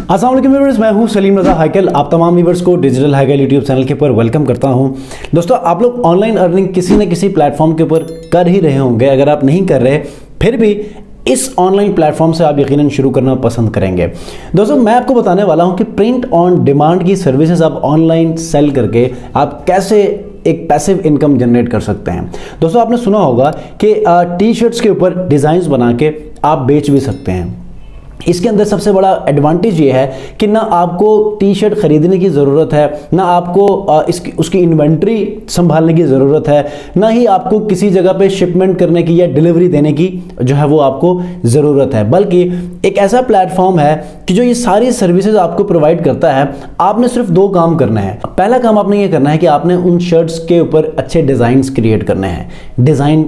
अस्सलाम वालेकुम व्यूअर्स, मैं हूं सलीम रज़ा हैकल। आप तमाम व्यूअर्स को डिजिटल हैकल यूट्यूब चैनल के ऊपर वेलकम करता हूं। दोस्तों, आप लोग ऑनलाइन अर्निंग किसी न किसी प्लेटफॉर्म के ऊपर कर ही रहे होंगे। अगर आप नहीं कर रहे फिर भी इस ऑनलाइन प्लेटफॉर्म से आप यकीनन शुरू करना पसंद करेंगे। दोस्तों, मैं आपको बताने वाला हूं कि प्रिंट ऑन डिमांड की सर्विसेज आप ऑनलाइन सेल करके आप कैसे एक पैसिव इनकम जनरेट कर सकते हैं। दोस्तों, आपने सुना होगा कि टी शर्ट्स के ऊपर डिज़ाइंस बना के आप बेच भी सकते हैं। इसके अंदर सबसे बड़ा एडवांटेज ये है कि ना आपको टी शर्ट खरीदने की ज़रूरत है, ना आपको उसकी इन्वेंट्री संभालने की ज़रूरत है, ना ही आपको किसी जगह पे शिपमेंट करने की या डिलीवरी देने की जो है वो आपको ज़रूरत है। बल्कि एक ऐसा प्लेटफॉर्म है कि जो ये सारी सर्विसेज आपको प्रोवाइड करता है। आपने सिर्फ दो काम करना है। पहला काम आपने ये करना है कि आपने उन शर्ट्स के ऊपर अच्छे डिज़ाइंस क्रिएट करने हैं,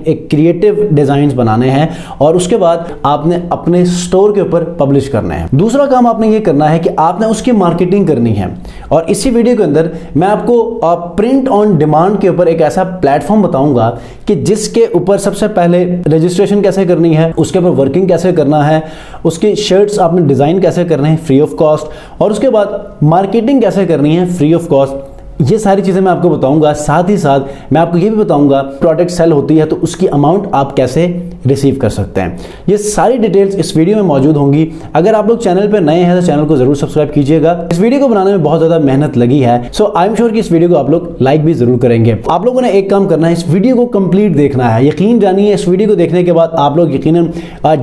एक क्रिएटिव डिज़ाइंस बनाने हैं, और उसके बाद आपने अपने स्टोर के ऊपर पब्लिश करना है। दूसरा काम आपने ये करना है कि आपने उसकी मार्केटिंग करनी है। और इसी वीडियो के अंदर मैं आपको प्रिंट ऑन डिमांड के ऊपर एक ऐसा प्लेटफॉर्म बताऊंगा कि जिसके ऊपर सबसे पहले रजिस्ट्रेशन कैसे करनी है, उसके ऊपर वर्किंग कैसे करना है, उसके शर्ट्स आपने डिज़ाइन कैसे करने हैं फ्री ऑफ कॉस्ट, और उसके बाद मार्केटिंग कैसे करनी है फ्री ऑफ कॉस्ट। ये सारी चीज़ें मैं आपको बताऊंगा। साथ ही साथ मैं आपको ये भी बताऊंगा प्रोडक्ट सेल होती है तो उसकी अमाउंट आप कैसे रिसीव कर सकते हैं। ये सारी डिटेल्स इस वीडियो में मौजूद होंगी। अगर आप लोग चैनल पर नए हैं तो चैनल को जरूर सब्सक्राइब कीजिएगा। इस वीडियो को बनाने में बहुत ज़्यादा मेहनत लगी है, सो आई एम श्योर कि इस वीडियो को आप लोग लाइक भी जरूर करेंगे। आप लोगों ने एक काम करना है, इस वीडियो को कंप्लीट देखना है। यकीन जानिए, इस वीडियो को देखने के बाद आप लोग यकीनन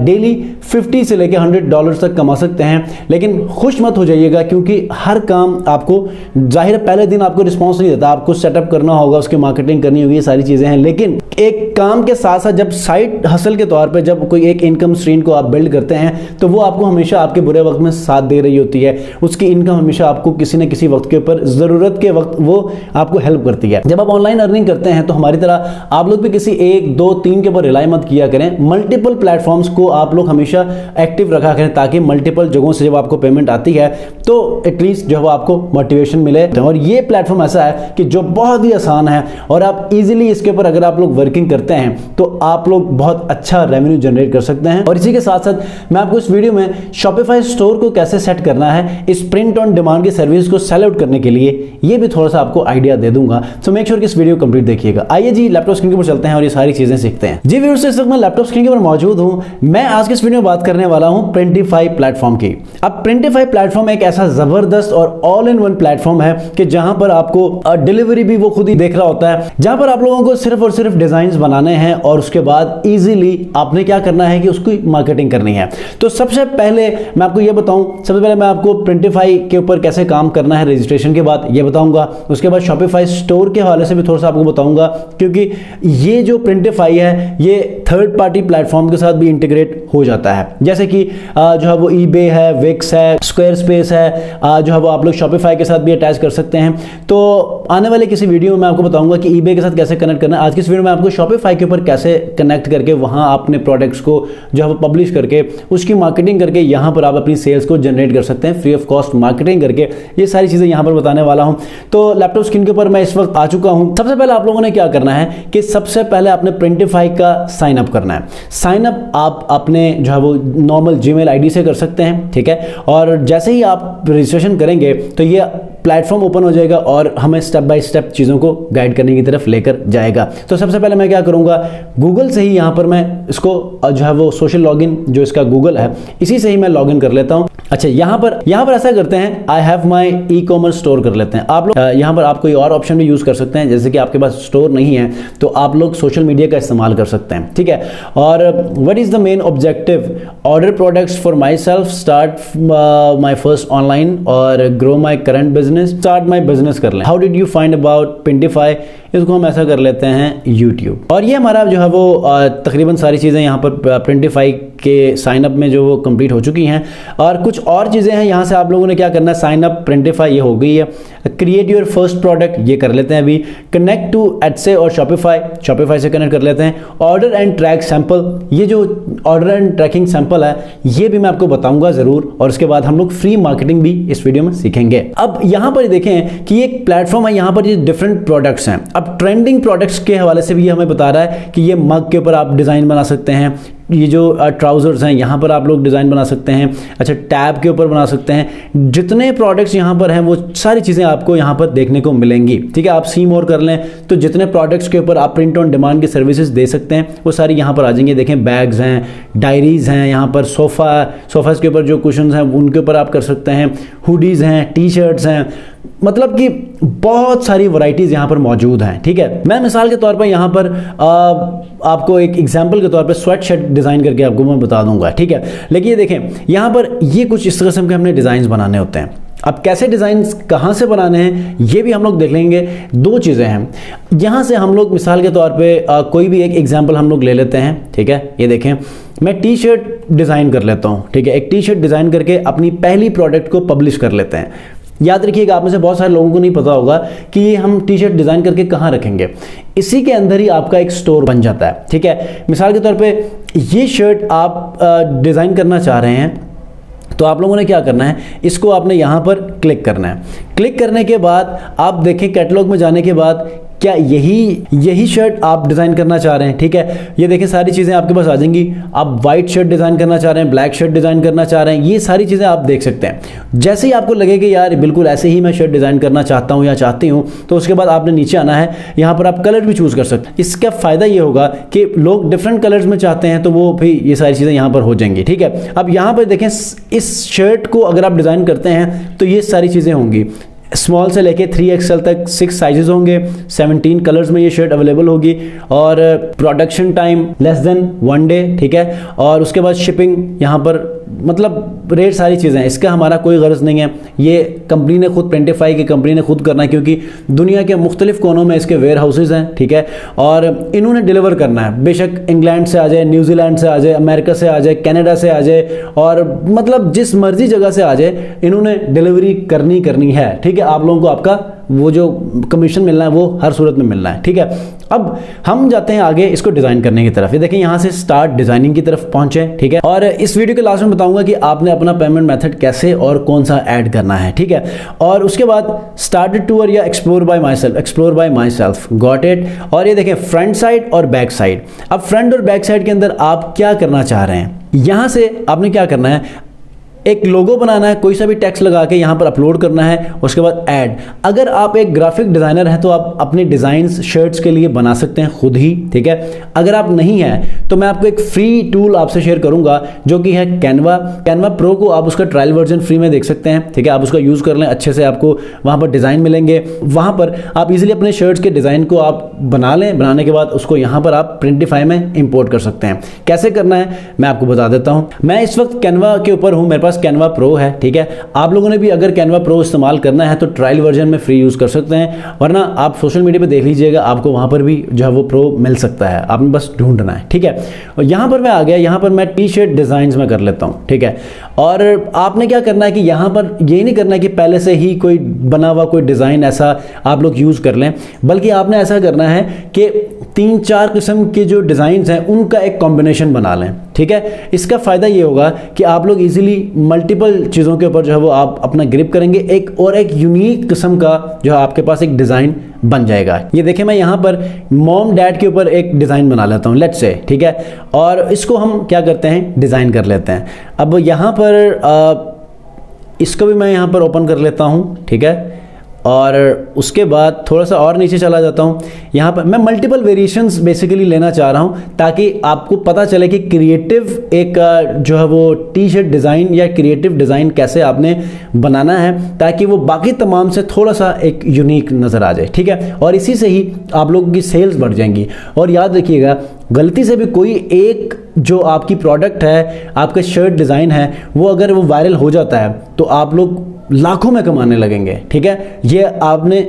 डेली 50 से लेकर $100 तक कमा सकते हैं। लेकिन खुश मत हो जाइएगा, क्योंकि हर काम आपको जाहिर पहले दिन आपको रिस्पॉन्स नहीं देता। आपको सेटअप करना होगा, उसकी मार्केटिंग करनी होगी, ये सारी चीज़ें हैं। लेकिन एक काम के साथ साथ जब साइड हसल के तौर पे जब कोई एक इनकम स्ट्रीम को आप बिल्ड करते हैं तो वो आपको हमेशा आपके बुरे वक्त में साथ दे रही होती है। उसकी इनकम हमेशा आपको किसी न किसी वक्त के ऊपर, ज़रूरत के वक्त वो आपको हेल्प करती है। जब आप ऑनलाइन अर्निंग करते हैं तो हमारी तरह आप लोग भी किसी 1, 2, 3 के ऊपर रिलाई मत किया करें। मल्टीपल प्लेटफॉर्म्स को आप लोग हमेशा एक्टिव रखा करें, ताकि मल्टीपल जगहों से जब आपको पेमेंट आती है तो एटलीस्ट जो है आपको मोटिवेशन मिले। और ये प्लेटफॉर्म ऐसा है कि जो बहुत ही आसान है, और आप इजीली इसके ऊपर अगर आप लोग वर्किंग करते हैं तो आप लोग बहुत अच्छा रेवेन्यू जनरेट कर सकते हैं। और इसी के साथ साथ मैं आपको इस वीडियो में शॉपिफाई स्टोर को कैसे सेट करना है, इस प्रिंट ऑन डिमांड की सर्विस को सेल आउट करने के लिए, ये भी थोड़ा सा आपको आइडिया दे दूंगा। सो मेक श्योर कि इस वीडियो को कंप्लीट देखिएगा। आइए जी, लैपटॉप स्क्रीन के ऊपर चलते हैं और ये सारी चीजें सीखते हैं। जी व्यूअर्स, इस वक्त मैं लैपटॉप स्क्रीन के ऊपर मौजूद हूं। मैं आज के इस वीडियो में बात करने वाला हूं प्रिंटिफाई प्लेटफॉर्म की। अब प्रिंटिफाई प्लेटफॉर्म एक ऐसा जबरदस्त और ऑल इन वन प्लेटफॉर्म है कि जहां पर आपको डिलीवरी भी वो खुद ही देख रहा होता है, जहां पर आप लोगों को सिर्फ और सिर्फ डिजाइन बनाने हैं और उसके बाद इजीली आपने क्या करना है कि उसकी मार्केटिंग करनी है। तो सबसे पहले मैं आपको ये बताऊं, सबसे पहले मैं आपको प्रिंटिफाई के ऊपर कैसे काम करना है रजिस्ट्रेशन के बाद ये बताऊंगा। उसके बाद शॉपिफाई स्टोर के हवाले से भी थोड़ा सा आपको बताऊंगा, क्योंकि ये जो प्रिंटिफाई है ये थर्ड पार्टी प्लेटफॉर्म के साथ भी इंटीग्रेट हो जाता है। जैसे कि जो है वो ईबे है, विक्स है, स्क्वायर स्पेस है, जो है वो आप लोग शॉपिफाई के साथ भी अटैच कर सकते हैं। तो आने वाले किसी वीडियो में मैं आपको बताऊंगा कि ईबे के साथ कैसे कनेक्ट करना है। आज की इस वीडियो में आपको शॉपिफाई के ऊपर कैसे कनेक्ट करके वहां अपने प्रोडक्ट्स को जो है वो पब्लिश करके उसकी मार्केटिंग करके यहां पर आप अपनी सेल्स को जनरेट कर सकते हैं फ्री ऑफ कॉस्ट मार्केटिंग करके। ये सारी चीजें यहां पर बताने वाला हूं। तो लैपटॉप स्क्रीन के ऊपर मैं इस वक्त आ चुका हूं। सबसे पहले आप लोगों ने क्या करना है कि सबसे पहले आपने प्रिंटिफाई का साइन अप करना है। साइन अप आप अपने जो है वो नॉर्मल जीमेल आईडी से कर सकते हैं, ठीक है। और जैसे ही आप रजिस्ट्रेशन करेंगे तो ये प्लेटफॉर्म ओपन हो जाएगा और हमें स्टेप बाय स्टेप चीज़ों को गाइड करने की तरफ लेकर जाएगा। तो सबसे पहले मैं क्या करूंगा, गूगल से ही यहाँ पर मैं इसको जो है वो सोशल लॉगिन जो इसका गूगल है इसी से ही मैं लॉगिन कर लेता हूँ। अच्छा, यहाँ पर ऐसा करते हैं, I have my e commerce store कर लेते हैं। आप लोग यहाँ पर आप कोई और ऑप्शन भी यूज़ कर सकते हैं, जैसे कि आपके पास स्टोर नहीं है तो आप लोग सोशल मीडिया का इस्तेमाल कर सकते हैं, ठीक है। और what is the main objective, order products for myself, start my first online और grow my current business, start my business कर लें। How did you find about Printify, इसको हम ऐसा कर लेते हैं यूट्यूब। और ये हमारा जो है वो तकरीबन सारी चीज़ें यहाँ पर प्रिंटिफाई के साइन अप में जो वो कंप्लीट हो चुकी हैं। और कुछ और चीज़ें हैं यहाँ से आप लोगों ने क्या करना है, साइन अप प्रिंटिफाई ये हो गई है। क्रिएट योर फर्स्ट प्रोडक्ट ये कर लेते हैं अभी। कनेक्ट टू एडसे और शॉपिफाई से कनेक्ट कर लेते हैं। ऑर्डर एंड ट्रैक सैंपल, ये जो ऑर्डर एंड ट्रैकिंग सैंपल है ये भी मैं आपको बताऊंगा ज़रूर। और उसके बाद हम लोग फ्री मार्केटिंग भी इस वीडियो में सीखेंगे। अब यहाँ पर देखें कि एक प्लेटफॉर्म है, यहाँ पर ये डिफरेंट प्रोडक्ट्स हैं। अब ट्रेंडिंग प्रोडक्ट्स के हवाले से भी हमें बता रहा है कि ये मग के ऊपर आप डिज़ाइन बना सकते हैं, ये जो ट्राउज़र्स हैं यहाँ पर आप लोग डिज़ाइन बना सकते हैं। अच्छा, टैब के ऊपर बना सकते हैं। जितने प्रोडक्ट्स यहाँ पर हैं वो सारी चीज़ें आपको यहाँ पर देखने को मिलेंगी। ठीक है, आप सी मोर कर लें तो जितने प्रोडक्ट्स के ऊपर आप प्रिंट ऑन डिमांड की सर्विसेज दे सकते हैं वो सारी यहाँ पर आ जाएंगे। देखें, बैग्स हैं, डायरीज़ हैं, यहाँ पर सोफ़ास के ऊपर जो कुशन्स हैं उनके ऊपर आप कर सकते हैं, हुडीज़ हैं, टी शर्ट्स हैं, मतलब कि बहुत सारी वैरायटीज़ यहाँ पर मौजूद हैं। ठीक है, मैं मिसाल के तौर पर यहाँ पर आपको एक एग्जांपल के तौर पर स्वेट शर्ट डिज़ाइन करके आपको मैं बता दूंगा। ठीक है, लेकिन ये देखें यहाँ पर ये कुछ इस किस्म के हमने डिज़ाइन बनाने होते हैं। अब कैसे डिज़ाइन कहाँ से बनाने हैं ये भी हम लोग देख लेंगे। दो चीज़ें हैं यहाँ से हम लोग मिसाल के तौर पे कोई भी एक एग्जांपल हम लोग ले लेते हैं। ठीक है, ये देखें, मैं टी शर्ट डिज़ाइन कर लेता हूँ। ठीक है, एक टी शर्ट डिज़ाइन करके अपनी पहली प्रोडक्ट को पब्लिश कर लेते हैं। याद रखिएगा, आप में से बहुत सारे लोगों को नहीं पता होगा कि ये हम टी शर्ट डिज़ाइन करके कहाँ रखेंगे। इसी के अंदर ही आपका एक स्टोर बन जाता है। ठीक है, मिसाल के तौर पे ये शर्ट आप डिज़ाइन करना चाह रहे हैं तो आप लोगों ने क्या करना है, इसको आपने यहाँ पर क्लिक करना है। क्लिक करने के बाद आप देखें कैटलॉग में जाने के बाद क्या यही शर्ट आप डिज़ाइन करना चाह रहे हैं। ठीक है, ये देखें सारी चीज़ें आपके पास आ जाएंगी। आप वाइट शर्ट डिज़ाइन करना चाह रहे हैं, ब्लैक शर्ट डिज़ाइन करना चाह रहे हैं, ये सारी चीज़ें आप देख सकते हैं। जैसे ही आपको लगे कि यार बिल्कुल ऐसे ही मैं शर्ट डिज़ाइन करना चाहता हूँ या चाहती हूँ, तो उसके बाद आपने नीचे आना है। यहाँ पर आप कलर भी चूज़ कर सकते हैं। इसका फ़ायदा ये होगा कि लोग डिफरेंट कलर्स में चाहते हैं तो वो भी ये सारी चीज़ें यहाँ पर हो जाएंगी। ठीक है, अब यहाँ पर देखें, इस शर्ट को अगर आप डिज़ाइन करते हैं तो ये सारी चीज़ें होंगी। स्मॉल से लेके 3XL तक 6 साइजेस होंगे, 17 कलर्स में ये शर्ट अवेलेबल होगी और production time less than 1 day. ठीक है, और उसके बाद शिपिंग यहाँ पर मतलब रेट सारी चीज़ें, इसका हमारा कोई गर्ज नहीं है। ये कंपनी ने खुद प्रिंटिफाई की कंपनी ने खुद करना है क्योंकि दुनिया के मुख्तलिफ कोनों में इसके वेयर हाउसेज हैं। ठीक है, और इन्होंने डिलीवर करना है। बेशक इंग्लैंड से आ जाए, न्यूजीलैंड से आ जाए, अमेरिका से आ जाए, कनाडा से आ जाए, और मतलब जिस मर्जी जगह से आ जाए इन्होंने डिलीवरी करनी है। ठीक है, आप लोगों को आपका वो जो कमीशन मिलना है वो हर सूरत में मिलना है। ठीक है, अब हम जाते हैं आगे इसको डिज़ाइन करने की तरफ। ये देखें, यहाँ से स्टार्ट डिज़ाइनिंग की तरफ पहुँचे। ठीक है, और इस वीडियो के लास्ट में बताऊंगा कि आपने अपना पेमेंट मेथड कैसे और कौन सा ऐड करना है। ठीक है, और उसके बाद स्टार्टेड टूर या explore bye my self got it. और ये देखें, फ्रंट साइड और बैक साइड। अब फ्रंट और बैक साइड के अंदर आप क्या करना चाह रहे हैं, यहाँ से आपने क्या करना है, एक लोगो बनाना है, कोई सा भी टेक्स्ट लगा के यहाँ पर अपलोड करना है। उसके बाद ऐड। अगर आप एक ग्राफिक डिज़ाइनर हैं तो आप अपने डिज़ाइंस शर्ट्स के लिए बना सकते हैं खुद ही। ठीक है, अगर आप नहीं हैं तो मैं आपको एक फ्री टूल आपसे शेयर करूंगा जो कि है कैनवा प्रो को आप उसका ट्रायल वर्जन फ्री में देख सकते हैं। ठीक है, आप उसका यूज़ कर लें, अच्छे से आपको वहाँ पर डिज़ाइन मिलेंगे। वहाँ पर आप इजीली अपने शर्ट्स के डिज़ाइन को आप बना लें। बनाने के बाद उसको यहाँ पर आप प्रिंटिफाई में इंपोर्ट कर सकते हैं। कैसे करना है मैं आपको बता देता हूँ। मैं इस वक्त कैनवा के ऊपर हूँ, मेरे पास कैनवा प्रो है। ठीक है, आप लोगों ने भी अगर कैनवा प्रो इस्तेमाल करना है तो ट्रायल वर्जन में फ्री यूज़ कर सकते हैं, वरना आप सोशल मीडिया पे देख लीजिएगा, आपको वहाँ पर भी जो है वो प्रो मिल सकता है, आपने बस ढूंढना है। ठीक है, और यहाँ पर मैं आ गया, यहाँ पर मैं टी शर्ट डिज़ाइंस में कर लेता हूँ। ठीक है, और आपने क्या करना है कि यहाँ पर ये नहीं करना है कि पहले से ही कोई बना हुआ कोई डिज़ाइन ऐसा आप लोग यूज़ कर लें, बल्कि आपने ऐसा करना है कि 3-4 किस्म के जो डिज़ाइंस हैं उनका एक कॉम्बिनेशन बना लें। ठीक है, इसका फ़ायदा ये होगा कि आप लोग इजीली मल्टीपल चीज़ों के ऊपर जो है वो आप अपना ग्रिप करेंगे, एक यूनिक किस्म का जो है आपके पास एक डिज़ाइन बन जाएगा। ये देखें, मैं यहाँ पर मॉम डैड के ऊपर एक डिज़ाइन बना लेता हूँ, लेट्स से। ठीक है, और इसको हम क्या करते हैं, डिज़ाइन कर लेते हैं। अब यहाँ पर इसको भी मैं यहाँ पर ओपन कर लेता हूँ। ठीक है, और उसके बाद थोड़ा सा और नीचे चला जाता हूँ। यहाँ पर मैं मल्टीपल वेरिएशंस बेसिकली लेना चाह रहा हूँ ताकि आपको पता चले कि क्रिएटिव एक जो है वो टी शर्ट डिज़ाइन या क्रिएटिव डिज़ाइन कैसे आपने बनाना है ताकि वो बाकी तमाम से थोड़ा सा एक यूनिक नज़र आ जाए। ठीक है, और इसी से ही आप लोगों की सेल्स बढ़ जाएंगी। और याद रखिएगा, गलती से भी कोई एक जो आपकी प्रोडक्ट है, आपका शर्ट डिज़ाइन है, वो अगर वो वायरल हो जाता है तो आप लोग लाखों में कमाने लगेंगे। ठीक है, ये आपने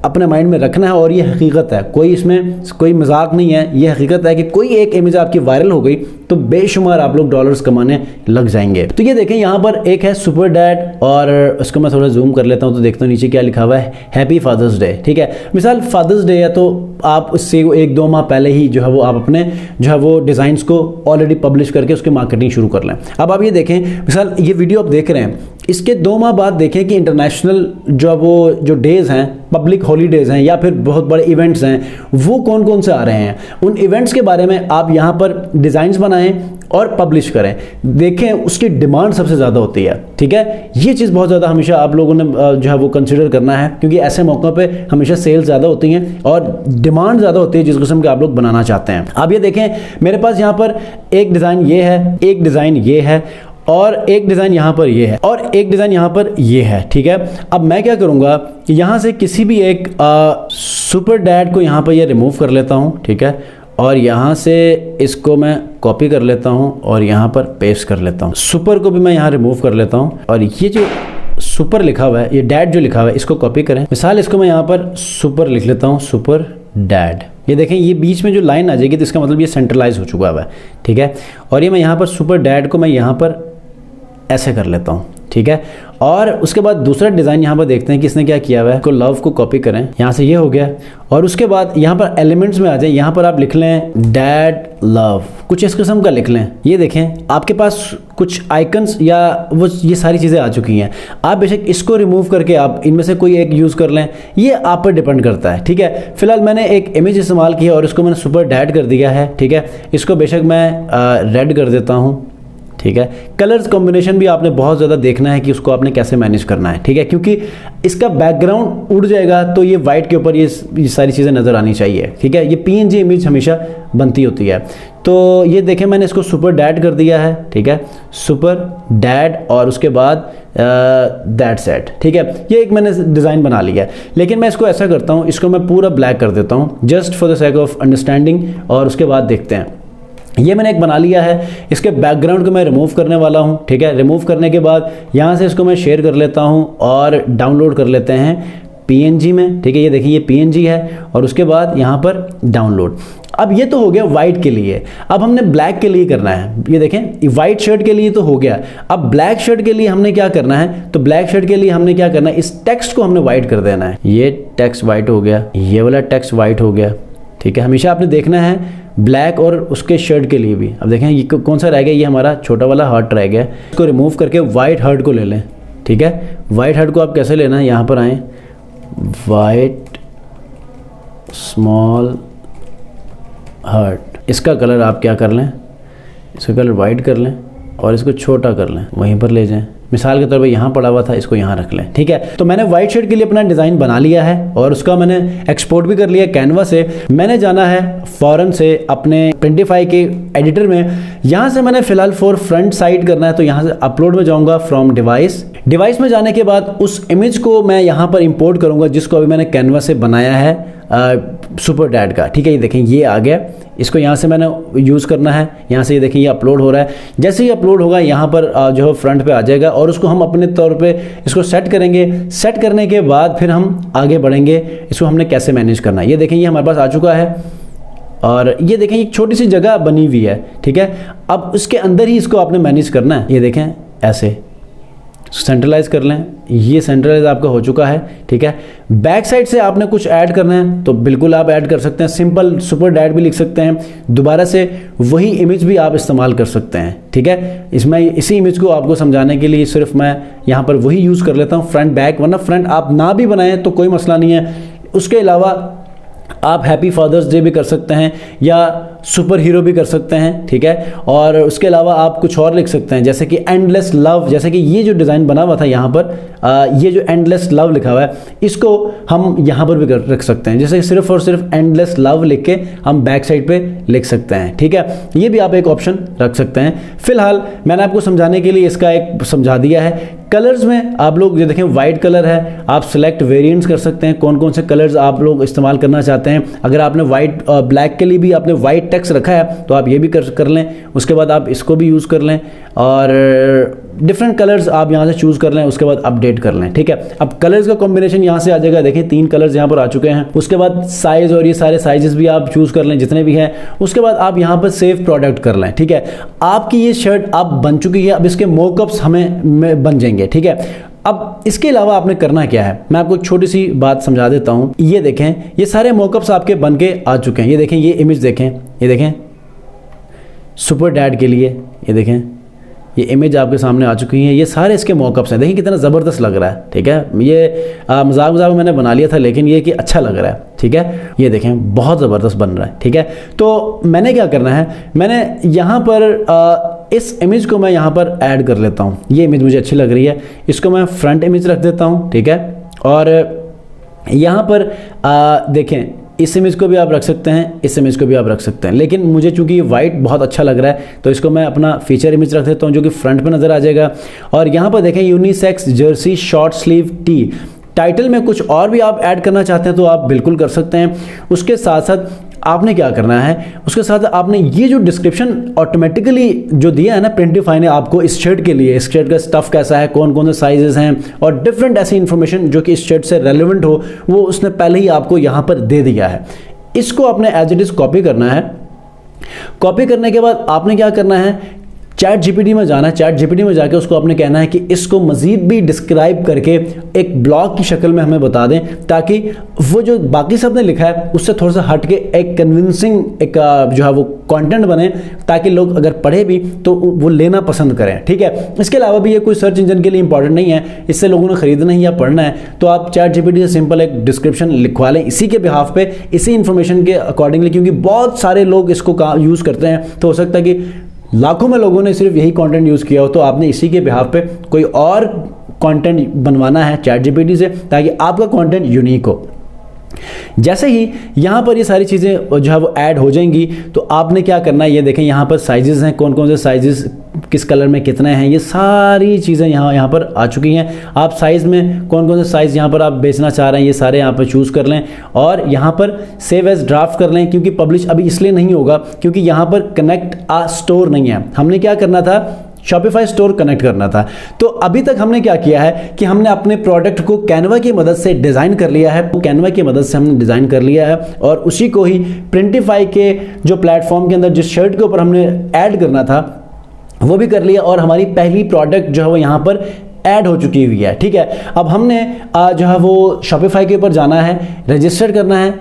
अपने माइंड में रखना है और ये हकीकत है, कोई इसमें कोई मजाक नहीं है। ये हकीकत है कि कोई एक इमेज आपकी वायरल हो गई तो बेशुमार आप लोग डॉलर्स कमाने लग जाएंगे। तो ये देखें, यहाँ पर एक है सुपर डैड, और उसको मैं थोड़ा जूम कर लेता हूँ तो देखता हूँ नीचे क्या लिखा हुआ है, हैप्पी फादर्स डे। ठीक है, मिसाल फादर्स डे है तो आप उससे 1-2 माह पहले ही जो है वो आप अपने जो है वो डिज़ाइंस को ऑलरेडी पब्लिश करके उसकी मार्केटिंग शुरू कर लें। अब आप ये देखें, मिसाल ये वीडियो आप देख रहे हैं, इसके 2 माह बाद देखें कि इंटरनेशनल जो डेज़ हैं, पब्लिक हॉलीडेज़ हैं या फिर बहुत बड़े इवेंट्स हैं, वो कौन कौन से आ रहे हैं। उन इवेंट्स के बारे में आप यहाँ पर डिज़ाइंस बनाएं और पब्लिश करें, देखें उसकी डिमांड सबसे ज़्यादा होती है। ठीक है, ये चीज़ बहुत ज़्यादा हमेशा आप लोगों ने जो है वो कंसिडर करना है, क्योंकि ऐसे मौक़ों पे हमेशा सेल ज़्यादा होती हैं और डिमांड ज़्यादा होती है जिस किस्म के आप लोग बनाना चाहते हैं। अब ये देखें मेरे पास यहाँ पर एक डिज़ाइन ये है, एक डिज़ाइन ये है, और एक डिज़ाइन यहाँ पर ये है, और एक डिज़ाइन यहाँ पर ये है। ठीक है, अब मैं क्या करूँगा कि यहाँ से किसी भी एक सुपर डैड को यहाँ पर ये रिमूव कर लेता हूँ। ठीक है, और यहाँ से इसको मैं कॉपी कर लेता हूँ और यहाँ पर पेस्ट कर लेता हूँ। सुपर को भी मैं यहाँ रिमूव कर लेता हूँ और ये जो सुपर लिखा हुआ है, ये डैड जो लिखा हुआ है, इसको कॉपी करें। मिसाल इसको मैं यहाँ पर सुपर लिख लेता हूँ, सुपर डैड। ये देखें ये बीच में जो लाइन आ जाएगी तो इसका मतलब ये सेंट्रलाइज हो चुका हुआ है। ठीक है, और ये मैं यहाँ पर सुपर डैड को मैं यहाँ पर ऐसे कर लेता हूँ। ठीक है, और उसके बाद दूसरा डिज़ाइन यहाँ पर देखते हैं कि इसने क्या किया हुआ है। को लव को कॉपी करें, यहाँ से ये हो गया, और उसके बाद यहाँ पर एलिमेंट्स में आ जाए, यहाँ पर आप लिख लें डैड लव, कुछ इस किस्म का लिख लें। ये देखें आपके पास कुछ आइकन्स या वो ये सारी चीज़ें आ चुकी हैं। आप बेशक इसको रिमूव करके आप इनमें से कोई एक यूज़ कर लें, ये आप पर डिपेंड करता है। ठीक है, फिलहाल मैंने एक इमेज इस्तेमाल की है और इसको मैंने सुपर डैड कर दिया है। ठीक है, इसको बेशक मैं रेड कर देता हूँ। ठीक है, कलर्स कॉम्बिनेशन भी आपने बहुत ज़्यादा देखना है कि उसको आपने कैसे मैनेज करना है। ठीक है, क्योंकि इसका बैकग्राउंड उड़ जाएगा तो ये वाइट के ऊपर ये सारी चीज़ें नज़र आनी चाहिए। ठीक है, ये पीएनजी इमेज हमेशा बनती होती है। तो ये देखें मैंने इसको सुपर डैड कर दिया है। ठीक है, सुपर डैड और उसके बाद दैट सेट। ठीक है, ये एक मैंने डिज़ाइन बना लिया है, लेकिन मैं इसको ऐसा करता हूँ, इसको मैं पूरा ब्लैक कर देता हूँ just for the sake of understanding, और उसके बाद देखते हैं। ये मैंने एक बना लिया है, इसके बैकग्राउंड को मैं रिमूव करने वाला हूँ। ठीक है, रिमूव करने के बाद यहाँ से इसको मैं शेयर कर लेता हूँ और डाउनलोड कर लेते हैं पीएनजी में। ठीक है, ये देखिए ये पीएनजी है और उसके बाद यहाँ पर डाउनलोड। अब ये तो हो गया वाइट के लिए, अब हमने ब्लैक के लिए करना है। ये देखें वाइट शर्ट के लिए तो हो गया, अब ब्लैक शर्ट के लिए हमने क्या करना है, तो ब्लैक शर्ट के लिए हमने क्या करना है, इस टेक्स्ट को हमने वाइट कर देना है। ये टेक्स्ट वाइट हो गया, ये वाला टेक्स्ट वाइट हो गया। ठीक है, हमेशा आपने देखना है ब्लैक और उसके शर्ट के लिए भी। अब देखें ये कौन सा रह गया, ये हमारा छोटा वाला हार्ट रह गया, इसको रिमूव करके वाइट हार्ट को ले लें। ठीक है, वाइट हार्ट को आप कैसे लेना है, यहाँ पर आएँ, वाइट स्मॉल हार्ट, इसका कलर आप क्या कर लें, इसका कलर वाइट कर लें और इसको छोटा कर लें, वहीं पर ले जाएं। मिसाल के तौर पर यहाँ पड़ा हुआ था, इसको यहाँ रख लें। ठीक है, तो मैंने वाइट शर्ट के लिए अपना डिज़ाइन बना लिया है और उसका मैंने एक्सपोर्ट भी कर लिया कैनवा से। मैंने जाना है फ़ौरन से अपने प्रिंटिफाई के एडिटर में, यहाँ से मैंने फ़िलहाल फॉर फ्रंट साइड करना है, तो यहाँ से अपलोड में जाऊँगा, फ्रॉम डिवाइस में जाने के बाद उस इमेज को मैं यहाँ पर इम्पोर्ट करूँगा जिसको अभी मैंने कैनवा से बनाया है सुपर डैड का। ठीक है, ये देखें ये आ गया, इसको यहाँ से मैंने यूज़ करना है। यहाँ से ये देखें ये अपलोड हो रहा है, जैसे ही अपलोड होगा यहाँ पर जो है फ्रंट पे आ जाएगा और उसको हम अपने तौर पे इसको सेट करेंगे। सेट करने के बाद फिर हम आगे बढ़ेंगे, इसको हमने कैसे मैनेज करना है। ये देखें ये हमारे पास आ चुका है और ये देखें एक छोटी सी जगह बनी हुई है। ठीक है, अब उसके अंदर ही इसको आपने मैनेज करना है। ये देखें ऐसे सेंट्रलाइज कर लें, ये सेंट्रलाइज आपका हो चुका है। ठीक है, बैक साइड से आपने कुछ ऐड करना है तो बिल्कुल आप ऐड कर सकते हैं, सिंपल सुपर डैड भी लिख सकते हैं, दोबारा से वही इमेज भी आप इस्तेमाल कर सकते हैं। ठीक है, इसमें इसी इमेज को आपको समझाने के लिए सिर्फ मैं यहाँ पर वही यूज़ कर लेता हूँ, फ्रंट बैक, वरना फ्रंट आप ना भी बनाएं तो कोई मसला नहीं है। उसके अलावा आप हैप्पी फादर्स डे भी कर सकते हैं या सुपर हीरो भी कर सकते हैं। ठीक है, और उसके अलावा आप कुछ और लिख सकते हैं जैसे कि एंडलेस लव, जैसे कि ये जो डिज़ाइन बना हुआ था यहाँ पर ये जो एंडलेस लव लिखा हुआ है इसको हम यहाँ पर भी रख सकते हैं, जैसे सिर्फ और सिर्फ एंडलेस लव लिख के हम बैक साइड पे लिख सकते हैं। ठीक है, ये भी आप एक ऑप्शन रख सकते हैं। फिलहाल मैंने आपको समझाने के लिए इसका एक समझा दिया है। कलर्स में आप लोग ये देखें वाइट कलर है, आप सिलेक्ट वेरिएंट्स कर सकते हैं, कौन कौन से कलर्स आप लोग इस्तेमाल करना चाहते हैं। अगर आपने वाइट ब्लैक के लिए भी आपने वाइट टेक्स्ट रखा है तो आप ये भी कर लें, उसके बाद आप इसको भी यूज़ कर लें और डिफरेंट कलर्स आप यहाँ से चूज़ कर लें, उसके बाद अपडेट कर लें। ठीक है, अब कलर्स का कॉम्बिनेशन यहाँ से आ जाएगा, देखिए 3 कलर्स यहाँ पर आ चुके हैं। उसके बाद साइज़ और ये सारे साइजेस भी आप चूज़ कर लें जितने भी हैं, उसके बाद आप यहाँ पर सेव प्रोडक्ट कर लें। ठीक है, आपकी ये शर्ट अब बन चुकी है, अब इसके मॉकअप्स हमें बन जाएंगे। ठीक है, अब इसके अलावा आपने करना क्या है, मैं आपको एक छोटी सी बात समझा देता हूँ। ये देखें ये सारे मॉकअप्स आपके बन के आ चुके हैं। ये देखें ये इमेज देखें, ये देखें सुपर डैड के लिए, ये देखें ये इमेज आपके सामने आ चुकी है। ये सारे इसके मॉकअप्स हैं, देखिए कितना ज़बरदस्त लग रहा है। ठीक है, ये मजाक में मैंने बना लिया था लेकिन ये कि अच्छा लग रहा है। ठीक है, ये देखें बहुत ज़बरदस्त बन रहा है। ठीक है, तो मैंने क्या करना है, मैंने यहाँ पर इस इमेज को मैं यहाँ पर ऐड कर लेता हूँ। ये इमेज मुझे अच्छी लग रही है, इसको मैं फ्रंट इमेज रख देता हूँ। ठीक है, और यहाँ पर देखें, इस इमेज को भी आप रख सकते हैं, इस इमेज को भी आप रख सकते हैं, लेकिन मुझे चूंकि ये वाइट बहुत अच्छा लग रहा है तो इसको मैं अपना फीचर इमेज रख देता हूँ जो कि फ्रंट पे नज़र आ जाएगा। और यहाँ पर देखें unisex Jersey short sleeve T, title में कुछ और भी आप ऐड करना चाहते हैं तो आप बिल्कुल कर सकते हैं। उसके साथ साथ आपने क्या करना है, उसके साथ आपने ये जो डिस्क्रिप्शन ऑटोमेटिकली जो दिया है ना प्रिंटिफाई ने आपको इस शर्ट के लिए, इस शर्ट का स्टफ़ कैसा है, कौन कौन से साइजेस हैं और डिफरेंट ऐसी इन्फॉर्मेशन जो कि इस शर्ट से रेलिवेंट हो, वो उसने पहले ही आपको यहाँ पर दे दिया है। इसको आपने एज इट इज़ कॉपी करना है। कॉपी करने के बाद आपने क्या करना है, चैट जीपीटी में जाना है। चैट जीपीटी में जाके उसको आपने कहना है कि इसको मज़ीद भी डिस्क्राइब करके एक ब्लॉग की शक्ल में हमें बता दें, ताकि वो जो बाकी सब ने लिखा है उससे थोड़ा सा हट के एक कन्विंसिंग एक जो है वो कंटेंट बने, ताकि लोग अगर पढ़े भी तो वो लेना पसंद करें। ठीक है, इसके अलावा भी ये कोई सर्च इंजन के लिए इंपॉर्टेंट नहीं है, इससे लोगों ने खरीदना ही या पढ़ना है तो आप चैट जीपीटी से सिंपल एक डिस्क्रिप्शन लिखवा लें इसी के बिहाफ पे, इसी इन्फॉर्मेशन के अकॉर्डिंगली, क्योंकि बहुत सारे लोग इसको यूज़ करते हैं तो हो सकता है कि लाखों में लोगों ने सिर्फ यही कंटेंट यूज़ किया हो, तो आपने इसी के बिहाफ पे कोई और कंटेंट बनवाना है चैट जीपीटी से, ताकि आपका कंटेंट यूनिक हो। जैसे ही यहाँ पर ये सारी चीज़ें जो है वो ऐड हो जाएंगी तो आपने क्या करना है, ये देखें यहाँ पर साइजेस हैं, कौन कौन से साइजेस किस कलर में कितने हैं, ये सारी चीज़ें यहाँ पर आ चुकी हैं। आप साइज़ में कौन कौन से साइज़ यहाँ पर आप बेचना चाह रहे हैं ये सारे यहाँ पर चूज़ कर लें और यहाँ पर सेव एज ड्राफ्ट कर लें, क्योंकि पब्लिश अभी इसलिए नहीं होगा क्योंकि यहाँ पर कनेक्ट आ स्टोर नहीं है। हमने क्या करना था, शॉपिफाई स्टोर कनेक्ट करना था। तो अभी तक हमने क्या किया है कि हमने अपने प्रोडक्ट को कैनवा की मदद से डिज़ाइन कर लिया है, कैनवा की मदद से हमने डिज़ाइन कर लिया है और उसी को ही प्रिंटिफाई के जो प्लेटफॉर्म के अंदर जिस शर्ट के ऊपर हमने ऐड करना था वो भी कर लिया और हमारी पहली प्रोडक्ट जो है वो यहाँ पर ऐड हो चुकी हुई है। ठीक है, अब हमने जो है वो शॉपिफाई के ऊपर जाना है, रजिस्टर करना है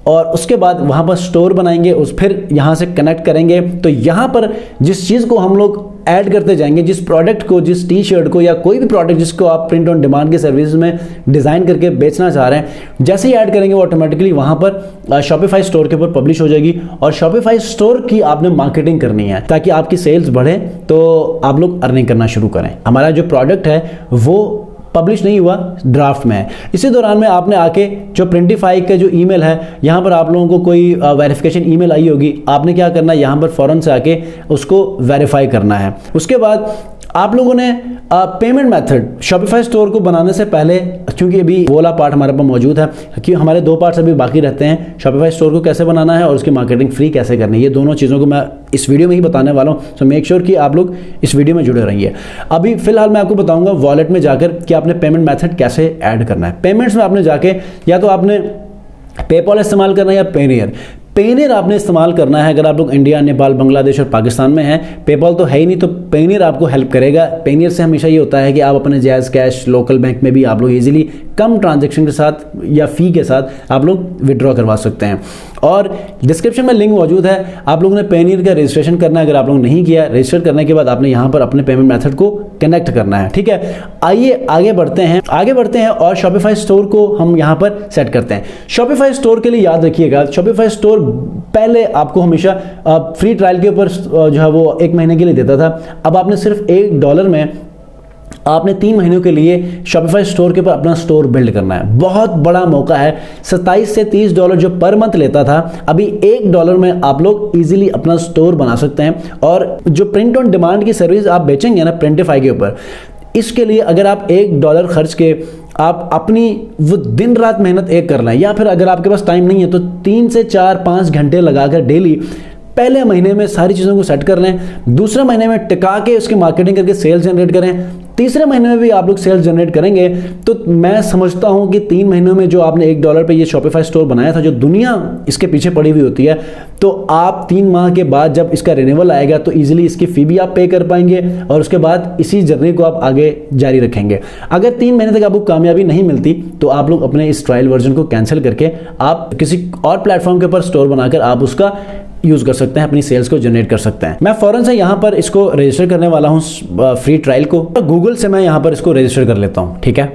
और उसके बाद वहाँ पर स्टोर बनाएंगे, उस फिर यहाँ से कनेक्ट करेंगे। तो यहाँ पर जिस चीज़ को हम लोग ऐड करते जाएंगे, जिस प्रोडक्ट को, जिस टी शर्ट को या कोई भी प्रोडक्ट जिसको आप प्रिंट ऑन डिमांड के सर्विस में डिज़ाइन करके बेचना चाह रहे हैं, जैसे ही ऐड करेंगे वो ऑटोमेटिकली वहाँ पर शॉपिफाई स्टोर के ऊपर पब्लिश हो जाएगी। और शॉपिफाई स्टोर की आपने मार्केटिंग करनी है ताकि आपकी सेल्स बढ़े तो आप लोग अर्निंग करना शुरू करें। हमारा जो प्रोडक्ट है वो पब्लिश नहीं हुआ, ड्राफ्ट में है। इसी दौरान में आपने आके जो प्रिंटिफाई का जो ईमेल है, यहाँ पर आप लोगों को कोई वेरिफिकेशन ईमेल आई होगी, आपने क्या करना है, यहाँ पर फ़ौरन से आके उसको वेरीफाई करना है। उसके बाद आप लोगों ने पेमेंट मेथड शॉपिफाई स्टोर को बनाने से पहले, क्योंकि अभी वो वाला पार्ट हमारे पास मौजूद है, कि हमारे दो पार्ट्स अभी बाकी रहते हैं, शॉपिफाई स्टोर को कैसे बनाना है और उसकी मार्केटिंग फ्री कैसे करनी है, ये दोनों चीज़ों को मैं इस वीडियो में ही बताने वाला हूँ। सो मेक श्योर कि आप लोग इस वीडियो में जुड़े रहिए। अभी फिलहाल मैं आपको बताऊँगा वॉलेट में जाकर कि आपने पेमेंट मेथड कैसे ऐड करना है। पेमेंट्स में आपने जाके या तो आपने पेपॉल इस्तेमाल करना है या पेनियर। पेनियर आपने इस्तेमाल करना है अगर आप लोग इंडिया, नेपाल, बांग्लादेश और पाकिस्तान में हैं। पेपॉल तो है ही नहीं तो पेनियर आपको हेल्प करेगा। पेनियर से हमेशा ये होता है कि आप अपने जायज़ कैश लोकल बैंक में भी आप लोग इजीली कम ट्रांजैक्शन के साथ या फ़ी के साथ आप लोग विड्रॉ करवा सकते हैं। और डिस्क्रिप्शन में लिंक मौजूद है, आप लोगों ने पेनियर का रजिस्ट्रेशन करना है। अगर आप लोग नहीं किया, रजिस्टर करने के बाद आपने यहाँ पर अपने पेमेंट मेथड को कनेक्ट करना है। ठीक है, आइए आगे बढ़ते हैं और शॉपिफाई स्टोर को हम यहाँ पर सेट करते हैं। शॉपिफाई स्टोर के लिए याद रखिएगा, शॉपिफाई स्टोर पहले आपको हमेशा फ्री ट्रायल के ऊपर जो है वो 1 महीने के लिए देता था। अब आपने सिर्फ $1 में आपने 3 महीनों के लिए शॉपिफाई स्टोर के ऊपर अपना स्टोर बिल्ड करना है। बहुत बड़ा मौका है। 27 से $30 जो पर मंथ लेता था, अभी $1 में आप लोग इजीली अपना स्टोर बना सकते हैं। और जो प्रिंट ऑन डिमांड की सर्विस आप बेचेंगे ना प्रिंटिफाई के ऊपर, इसके लिए अगर आप $1 खर्च के आप अपनी वो दिन रात मेहनत एक करना है, या फिर अगर आपके पास टाइम नहीं है तो 3 से 4-5 घंटे लगाकर डेली पहले महीने में सारी चीज़ों को सेट कर लें, दूसरे महीने में टिका के उसकी मार्केटिंग करके सेल्स जनरेट करें, तीसरे महीने में भी आप लोग सेल्स जनरेट करेंगे तो मैं समझता हूं कि 3 महीनों में जो आपने $1 पे ये शॉपिफाई स्टोर बनाया था, जो दुनिया इसके पीछे पड़ी हुई होती है, तो आप 3 माह के बाद जब इसका रिन्यूअल आएगा तो इजीली इसकी फ़ी भी आप पे कर पाएंगे और उसके बाद इसी जर्नी को आप आगे जारी रखेंगे। अगर 3 महीने तक आपको कामयाबी नहीं मिलती तो आप लोग अपने इस ट्रायल वर्जन को कैंसिल करके आप किसी और प्लेटफॉर्म के ऊपर स्टोर बनाकर आप उसका यूज़ कर सकते हैं, अपनी सेल्स को जनरेट कर सकते हैं। मैं फ़ौरन से यहाँ पर इसको रजिस्टर करने वाला हूँ फ्री ट्रायल को। गूगल से मैं यहाँ पर इसको रजिस्टर कर लेता हूँ। ठीक है,